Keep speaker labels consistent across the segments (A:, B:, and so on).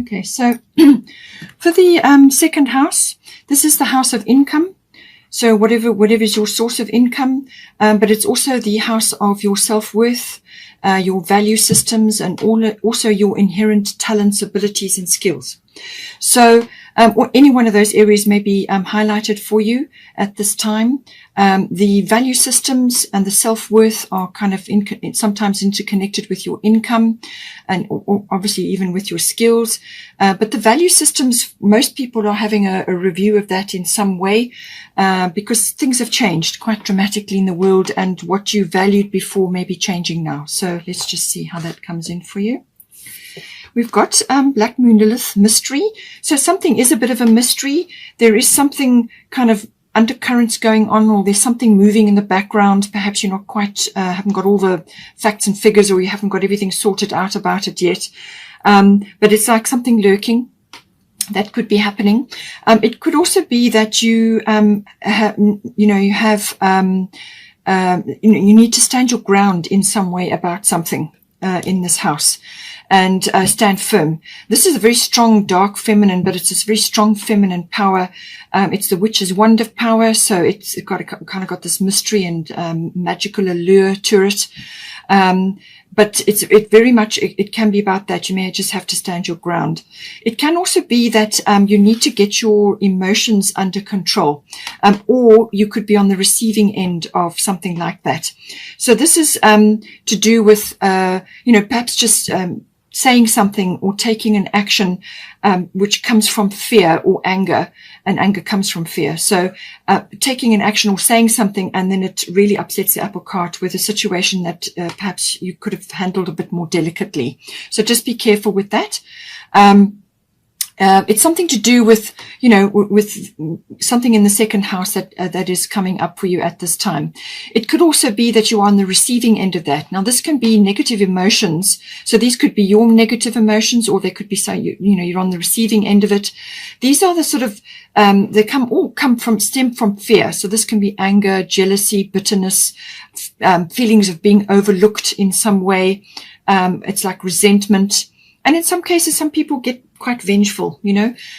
A: Okay, so for the second house, this is the house of income. So whatever is your source of income, but it's also the house of your self-worth, your value systems, and also your inherent talents, abilities, and skills. So or any one of those areas may be highlighted for you at this time. The value systems and the self-worth are kind of sometimes interconnected with your income and or obviously even with your skills. But the value systems, most people are having a review of that in some way because things have changed quite dramatically in the world, and what you valued before may be changing now. So let's just see how that comes in for you. We've got Black Moon Lilith mystery. So something is a bit of a mystery. There is something kind of undercurrents going on, or there's something moving in the background. Perhaps you're not quite, haven't got all the facts and figures, or you haven't got everything sorted out about it yet. But it's like something lurking that could be happening. It could also be that you need to stand your ground in some way about something in this house. And stand firm. This is a very strong, dark feminine, but it's this very strong feminine power. It's the witch's wand of power, so it's kind of got this mystery and magical allure to it. But it very much, it can be about that. You may just have to stand your ground. It can also be that you need to get your emotions under control, or you could be on the receiving end of something like that. So this is to do with, perhaps just saying something or taking an action which comes from fear or anger, and anger comes from fear. So taking an action or saying something, and then it really upsets the apple cart with a situation that perhaps you could have handled a bit more delicately. So just be careful with that. It's something to do with, with something in the second house that is coming up for you at this time. It could also be that you are on the receiving end of that. Now, this can be negative emotions. So these could be your negative emotions, or they could be, you're on the receiving end of it. These are the sort of, stem from fear. So this can be anger, jealousy, bitterness, feelings of being overlooked in some way. It's like resentment. And in some cases, some people get quite vengeful,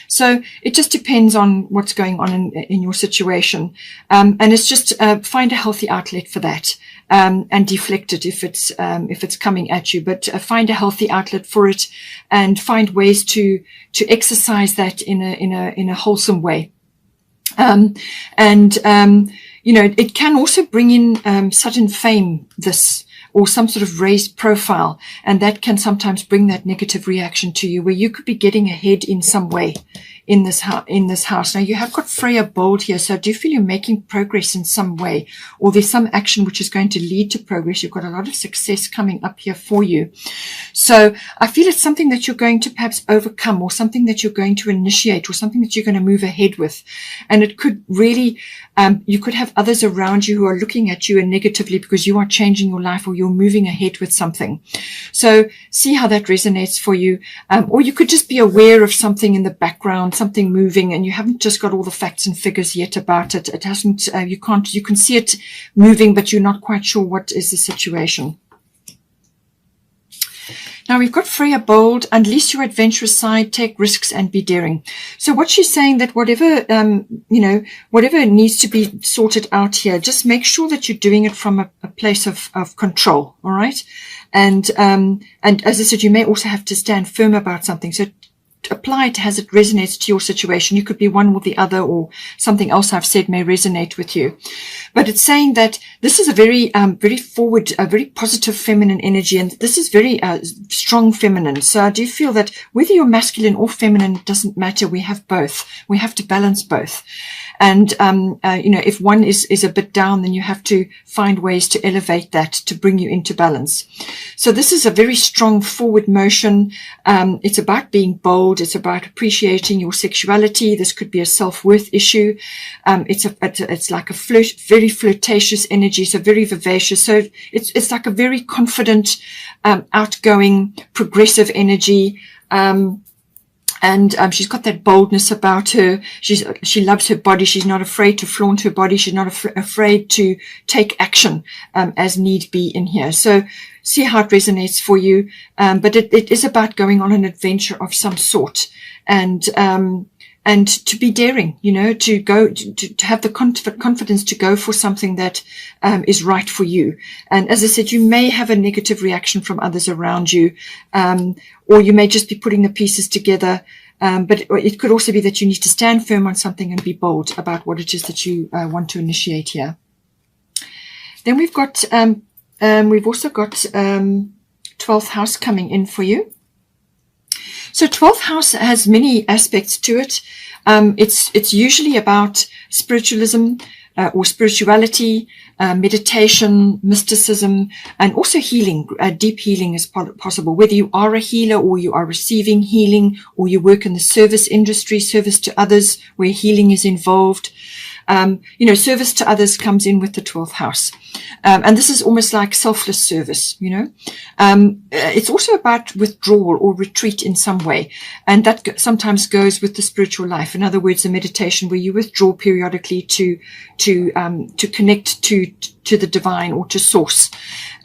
A: So it just depends on what's going on in your situation. And it's just find a healthy outlet for that, and deflect it if it's coming at you. But find a healthy outlet for it, and find ways to exercise that in a wholesome way. It can also bring in sudden fame, or some sort of raised profile, and that can sometimes bring that negative reaction to you, where you could be getting ahead in some way in this house. Now, you have got Freya bold here, so do you feel you're making progress in some way, or there's some action which is going to lead to progress? You've got a lot of success coming up here for you. So I feel it's something that you're going to perhaps overcome, or something that you're going to initiate, or something that you're going to move ahead with. And it could really, you could have others around you who are looking at you negatively because you are changing your life, or you're moving ahead with something. So see how that resonates for you. Or you could just be aware of something in the background, something moving, and you haven't just got all the facts and figures yet about it. It hasn't, you can see it moving, but you're not quite sure what is the situation. Now we've got Freya bold, unleash your adventurous side, take risks and be daring. So what she's saying, that whatever, whatever needs to be sorted out here, just make sure that you're doing it from a place of control. All right. And as I said, you may also have to stand firm about something. So apply it as it resonates to your situation. You could be one or the other, or something else I've said may resonate with you. But it's saying that this is a very, very forward, a very positive feminine energy, and this is very strong feminine. So I do feel that whether you're masculine or feminine, it doesn't matter. We have both. We have to balance both. And, if one is a bit down, then you have to find ways to elevate that to bring you into balance. So this is a very strong forward motion. It's about being bold. It's about appreciating your sexuality. This could be a self-worth issue. It's like a very flirtatious energy. So very vivacious. So it's like a very confident, outgoing, progressive energy. And she's got that boldness about her. She loves her body. She's not afraid to flaunt her body. She's not afraid to take action as need be in here. So see how it resonates for you. But it is about going on an adventure of some sort, and to be daring, to go, to have the confidence to go for something that is right for you. And as I said, you may have a negative reaction from others around you, or you may just be putting the pieces together. But it could also be that you need to stand firm on something and be bold about what it is that you want to initiate here. Then we've also got 12th house coming in for you. So 12th house has many aspects to it. It's usually about spiritualism or spirituality, meditation, mysticism, and also healing. Deep healing is possible, whether you are a healer or you are receiving healing, or you work in the service industry, service to others where healing is involved. Service to others comes in with the 12th house. And this is almost like selfless service, It's also about withdrawal or retreat in some way. And that sometimes goes with the spiritual life. In other words, a meditation where you withdraw periodically to connect to the divine or to source.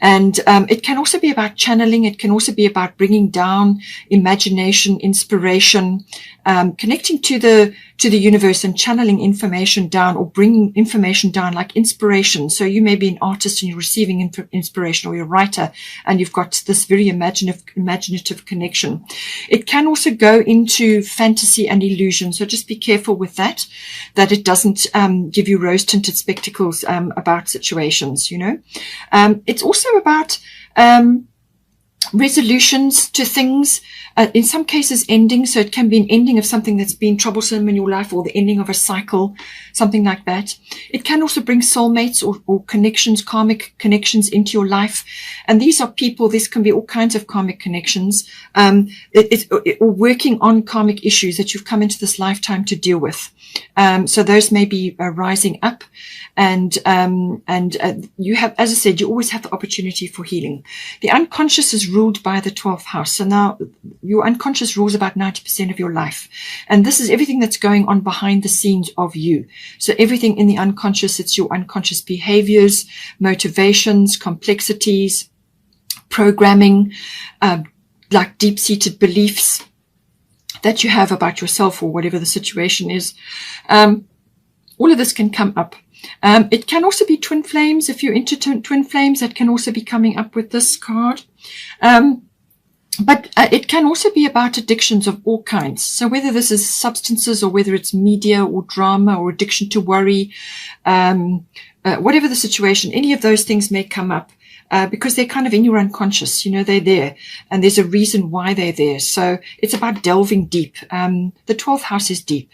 A: And it can also be about channeling. It can also be about bringing down imagination, inspiration, connecting to the universe and channeling information down, or bringing information down like inspiration. So you may be an artist and you're receiving inspiration, or you're a writer and you've got this very imaginative connection. It can also go into fantasy and illusion. So just be careful with that it doesn't give you rose-tinted spectacles about situations, It's also about resolutions to things, in some cases ending. So it can be an ending of something that's been troublesome in your life, or the ending of a cycle, something like that. It can also bring soulmates or connections, karmic connections into your life. And these are people, this can be all kinds of karmic connections, or working on karmic issues that you've come into this lifetime to deal with. So those may be rising up, and you have, as I said, you always have the opportunity for healing. The unconscious is ruled by the 12th house. So now your unconscious rules about 90% of your life. And this is everything that's going on behind the scenes of you. So everything in the unconscious, it's your unconscious behaviors, motivations, complexities, programming, like deep-seated beliefs that you have about yourself or whatever the situation is. All of this can come up. It can also be twin flames. If you're into twin flames, that can also be coming up with this card. But it can also be about addictions of all kinds. So whether this is substances, or whether it's media or drama or addiction to worry, whatever the situation, any of those things may come up. Because they're kind of in your unconscious, they're there, and there's a reason why they're there. So it's about delving deep. The 12th house is deep,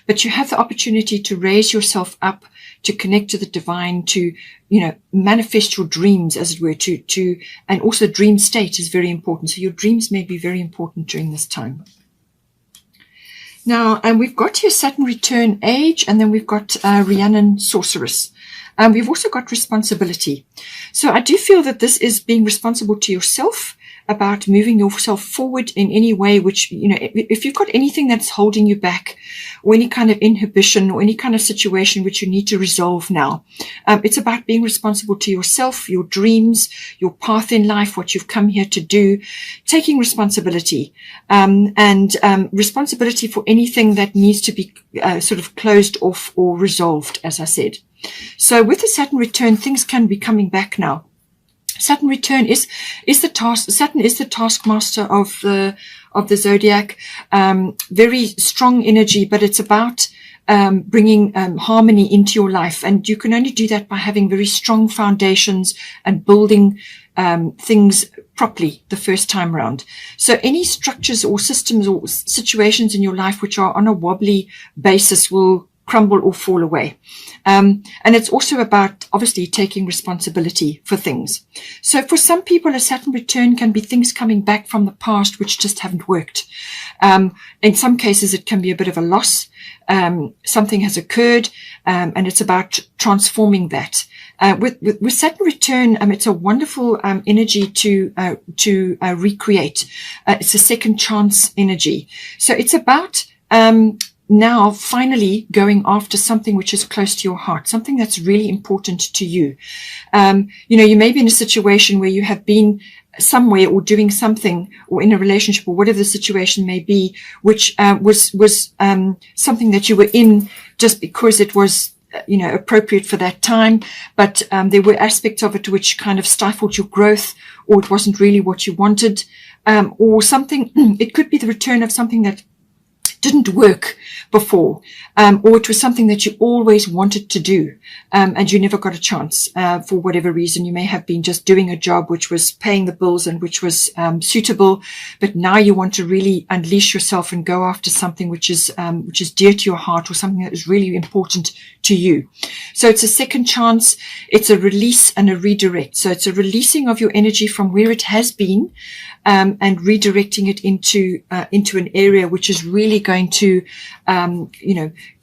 A: but you have the opportunity to raise yourself up, to connect to the divine, to, manifest your dreams, as it were, and also dream state is very important. So your dreams may be very important during this time. Now, and we've got here Saturn return age, and then we've got Rhiannon sorceress. We've also got responsibility. So I do feel that this is being responsible to yourself, about moving yourself forward in any way, which, if you've got anything that's holding you back, or any kind of inhibition, or any kind of situation which you need to resolve now, it's about being responsible to yourself, your dreams, your path in life, what you've come here to do, taking responsibility, and responsibility for anything that needs to be sort of closed off or resolved, as I said. So with the Saturn return, things can be coming back now. Saturn return is the task. Saturn is the taskmaster of the zodiac. Very strong energy, but it's about bringing harmony into your life, and you can only do that by having very strong foundations and building things properly the first time round. So any structures or systems or situations in your life which are on a wobbly basis will crumble or fall away. And it's also about obviously taking responsibility for things. So for some people, a Saturn return can be things coming back from the past which just haven't worked. In some cases, it can be a bit of a loss. Something has occurred, and it's about transforming that. With Saturn return, it's a wonderful energy to recreate. It's a second chance energy. So it's about now finally going after something which is close to your heart, something that's really important to you. You may be in a situation where you have been somewhere or doing something or in a relationship or whatever the situation may be, which was something that you were in just because it was appropriate for that time, but there were aspects of it which kind of stifled your growth, or it wasn't really what you wanted, or something. It could be the return of something that didn't work before, or it was something that you always wanted to do, and you never got a chance for whatever reason. You may have been just doing a job which was paying the bills and which was suitable, but now you want to really unleash yourself and go after something which is dear to your heart, or something that is really important to you. So it's a second chance. It's a release and a redirect. So it's a releasing of your energy from where it has been, and redirecting it into an area which is really going to,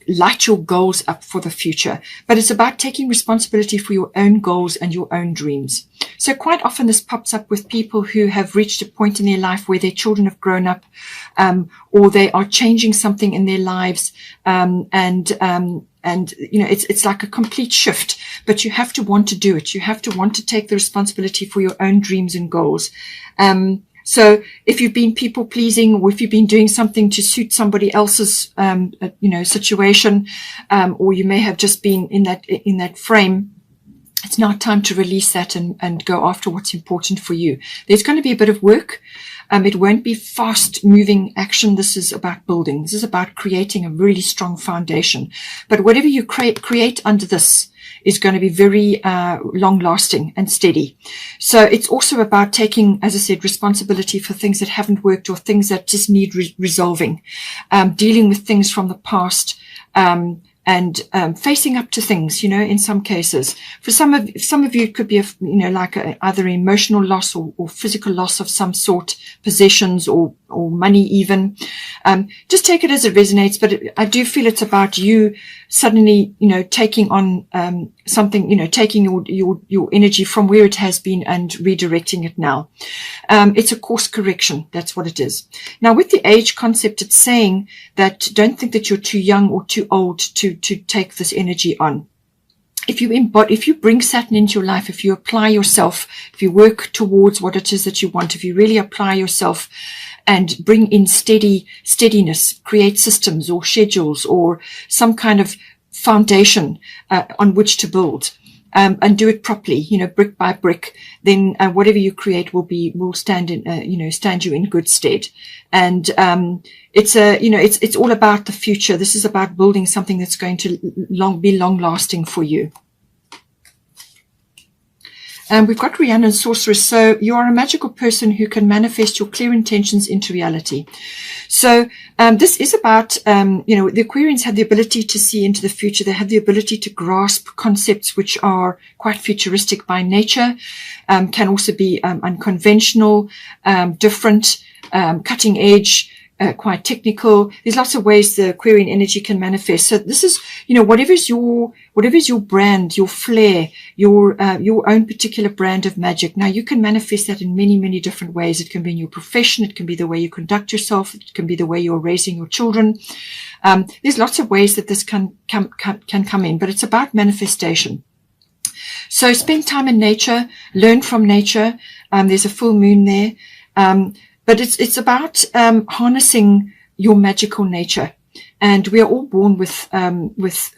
A: light your goals up for the future. But it's about taking responsibility for your own goals and your own dreams. So quite often this pops up with people who have reached a point in their life where their children have grown up, or they are changing something in their lives, and it's like a complete shift, but you have to want to do it. You have to want to take the responsibility for your own dreams and goals. So if you've been people pleasing, or if you've been doing something to suit somebody else's, situation, or you may have just been in that frame, it's now time to release that and go after what's important for you. There's going to be a bit of work. It won't be fast moving action. This is about building. This is about creating a really strong foundation. But whatever you create under this is going to be very long lasting and steady. So it's also about taking, as I said, responsibility for things that haven't worked, or things that just need resolving, dealing with things from the past, and facing up to things, in some cases. For some of you, it could be either emotional loss or physical loss of some sort, possessions or money even. Just take it as it resonates, but I do feel it's about you suddenly, taking on something, taking your energy from where it has been and redirecting it now. It's a course correction. That's what it is. Now, with the age concept, it's saying that don't think that you're too young or too old to take this energy on. If you bring Saturn into your life, if you apply yourself, if you work towards what it is that you want, if you really apply yourself and bring in steadiness, create systems or schedules or some kind of foundation on which to build, and do it properly, brick by brick, then whatever you create will stand you in good stead. And it's all about the future. This is about building something that's going to be long lasting for you. We've got Rhiannon Sorceress. So you are a magical person who can manifest your clear intentions into reality. So this is about, the Aquarians have the ability to see into the future. They have the ability to grasp concepts which are quite futuristic by nature, can also be unconventional, different, cutting edge, quite technical. There's lots of ways the Aquarian energy can manifest. So this is, whatever's your brand, your flair, your own particular brand of magic. Now you can manifest that in many, many different ways. It can be in your profession. It can be the way you conduct yourself. It can be the way you're raising your children. There's lots of ways that this can come in, but it's about manifestation. So spend time in nature, learn from nature. There's a full moon there. But it's about harnessing your magical nature, and we are all born with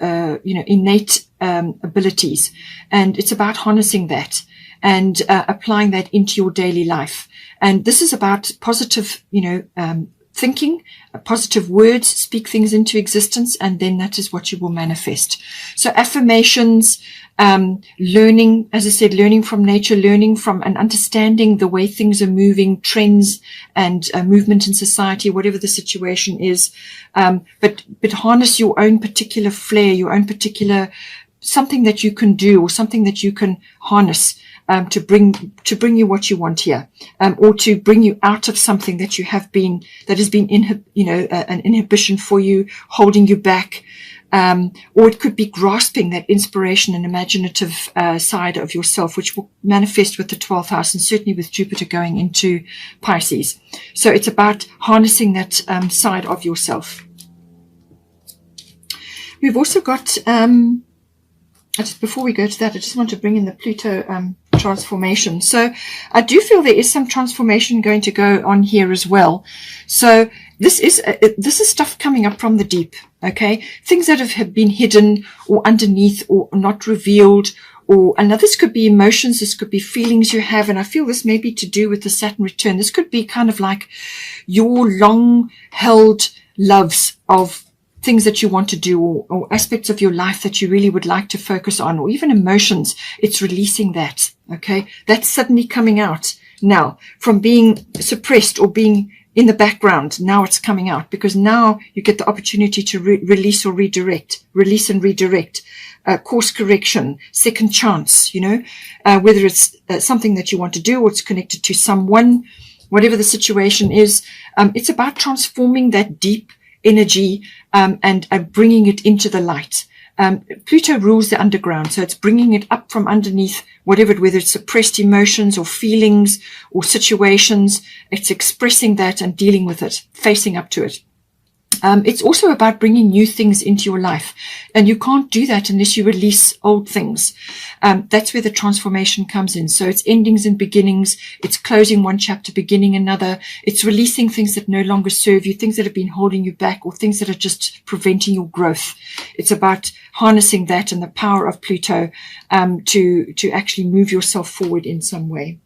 A: innate abilities, and it's about harnessing that and applying that into your daily life. And this is about positive, thinking, positive words, speak things into existence, and then that is what you will manifest. So affirmations, learning, as I said, learning from nature, learning from and understanding the way things are moving, trends and movement in society, whatever the situation is. But harness your own particular flair, your own particular something that you can do, or something that you can harness to bring you what you want here, or to bring you out of something that you have been, that has been an inhibition for you, holding you back, or it could be grasping that inspiration and imaginative side of yourself, which will manifest with the 12th house, and certainly with Jupiter going into Pisces. So it's about harnessing that side of yourself. We've also got just before we go to that, I just want to bring in the Pluto transformation. So I do feel there is some transformation going to go on here as well. So this is stuff coming up from the deep, okay? Things that have been hidden or underneath or not revealed, and now this could be emotions, this could be feelings you have, and I feel this may be to do with the Saturn return. This could be kind of like your long-held loves of things that you want to do, or aspects of your life that you really would like to focus on, or even emotions. It's releasing that, okay? That's suddenly coming out now from being suppressed or being in the background. Now it's coming out, because now you get the opportunity to release or redirect, release and redirect, course correction, second chance, whether it's something that you want to do or it's connected to someone, whatever the situation is. It's about transforming that deep energy and bringing it into the light. Pluto rules the underground, so it's bringing it up from underneath, whether it's suppressed emotions or feelings or situations. It's expressing that and dealing with it, facing up to it. It's also about bringing new things into your life, and you can't do that unless you release old things. That's where the transformation comes in. So it's endings and beginnings. It's closing one chapter, beginning another. It's releasing things that no longer serve you, things that have been holding you back, or things that are just preventing your growth. It's about harnessing that and the power of Pluto to actually move yourself forward in some way.